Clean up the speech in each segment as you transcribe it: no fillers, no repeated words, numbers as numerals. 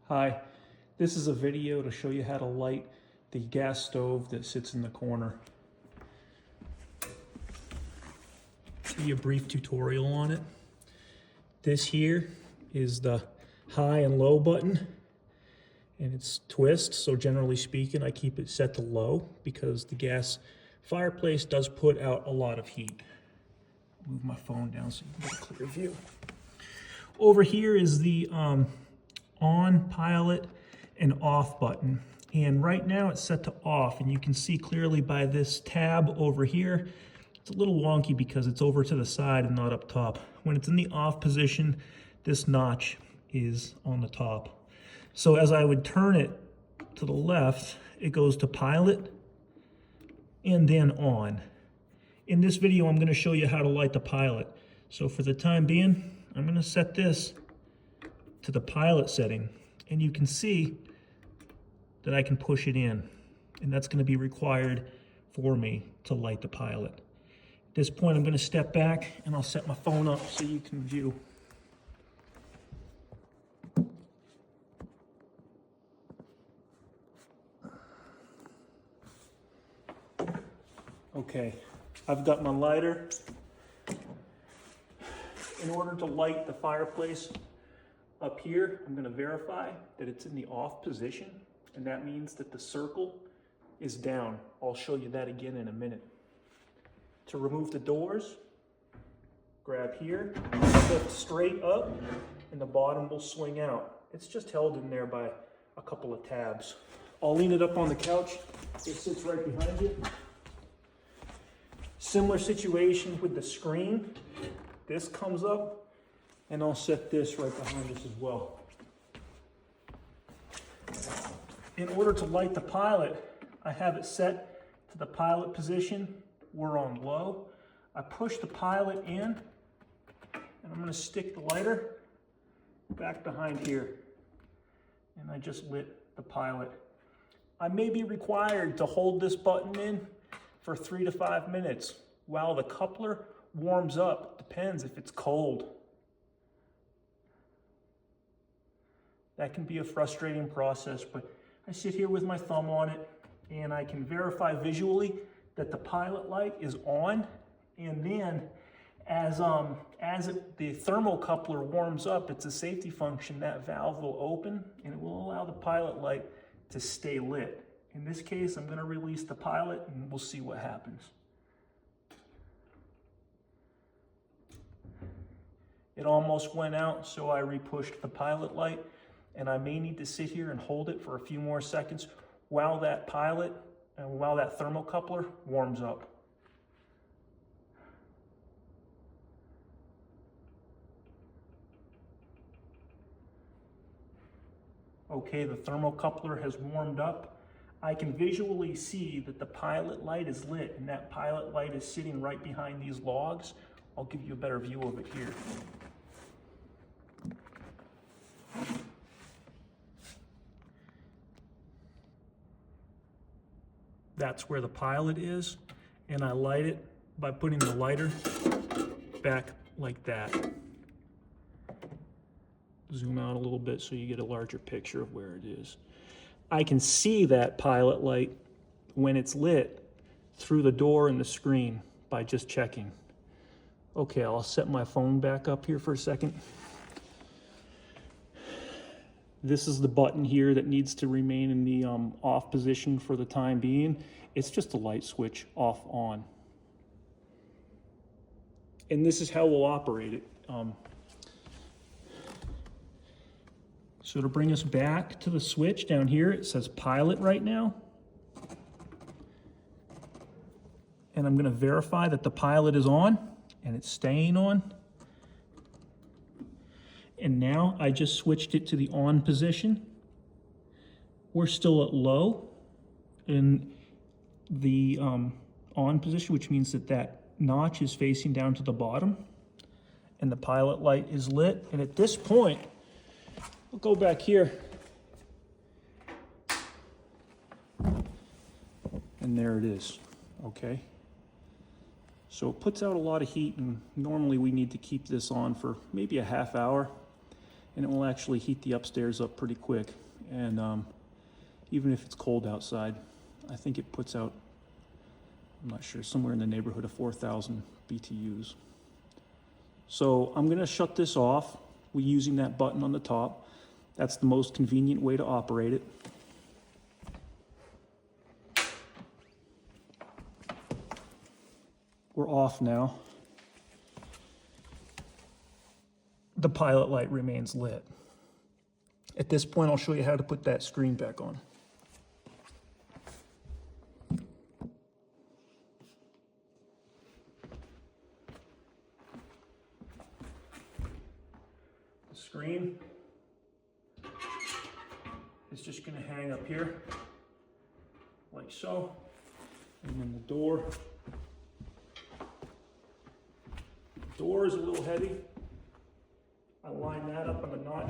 Hi, this is a video to show you how to light the gas stove that sits in the corner. Give you a brief tutorial on it. This here is the high and low button, and it's twist, so generally speaking I keep it set to low because the gas fireplace does put out a lot of heat. Move my phone down so you can get a clear view. Over here is the on, pilot, and off button. And right now it's set to off, and you can see clearly by this tab over here, it's a little wonky because it's over to the side and not up top. When it's in the off position, this notch is on the top. So as I would turn it to the left, it goes to pilot and then on. In this video, I'm going to show you how to light the pilot. So for the time being, I'm going to set this to the pilot setting, and you can see that I can push it in, and that's going to be required for me to light the pilot. At this point, I'm going to step back and I'll set my phone up so you can view. Okay, I've got my lighter. In order to light the fireplace up here, I'm going to verify that it's in the off position, and that means that the circle is down. I'll show you that again in a minute. To remove the doors, grab here, lift straight up, and the bottom will swing out. It's just held in there by a couple of tabs. I'll lean it up on the couch. It sits right behind you. Similar situation with the screen. This comes up, and I'll set this right behind us as well. In order to light the pilot, I have it set to the pilot position. We're on low. I push the pilot in, and I'm going to stick the lighter back behind here. And I just lit the pilot. I may be required to hold this button in for 3 to 5 minutes while the coupler warms up. Depends if it's cold. That can be a frustrating process, but I sit here with my thumb on it and I can verify visually that the pilot light is on, and then as the thermocoupler warms up, it's a safety function, that valve will open and it will allow the pilot light to stay lit. In this case, I'm going to release the pilot and we'll see what happens. It almost went out, so I repushed the pilot light, and I may need to sit here and hold it for a few more seconds while that pilot and while that thermocoupler warms up. Okay, the thermocoupler has warmed up. I can visually see that the pilot light is lit, and that pilot light is sitting right behind these logs. I'll give you a better view of it here. That's where the pilot is, and I light it by putting the lighter back like that. Zoom out a little bit so you get a larger picture of where it is. I can see that pilot light when it's lit through the door and the screen by just checking. Okay, I'll set my phone back up here for a second. This is the button here that needs to remain in the off position for the time being. It's just a light switch, off, on. And this is how we'll operate it. So to bring us back to the switch down here, it says pilot right now. And I'm going to verify that the pilot is on, and it's staying on. And now I just switched it to the on position. We're still at low in the on position, which means that that notch is facing down to the bottom, and the pilot light is lit. And at this point, we'll go back here, and there it is. Okay. So it puts out a lot of heat, and normally we need to keep this on for maybe a half hour. and it will actually heat the upstairs up pretty quick. And even if it's cold outside, I think it puts out, I'm not sure, somewhere in the neighborhood of 4,000 BTUs. So I'm gonna shut this off. We're using that button on the top. That's the most convenient way to operate it. We're off now. The pilot light remains lit. At this point, I'll show you how to put that screen back on. The screen is just going to hang up here, like so, and then the door. The door is a little heavy. I line that up on the notch.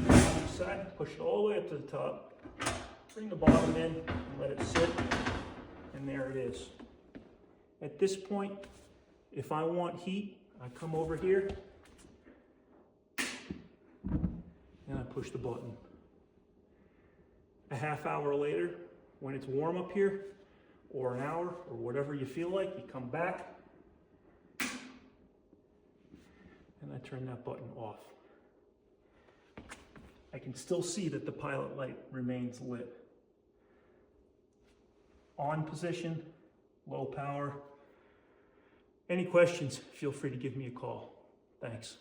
On the side, push it all the way up to the top. Bring the bottom in and let it sit, and there it is. At this point, if I want heat, I come over here and I push the button. A half hour later, when it's warm up here, or an hour, or whatever you feel like, you come back and I turn that button off. I can still see that the pilot light remains lit. On position, low power. Any questions, feel free to give me a call. Thanks.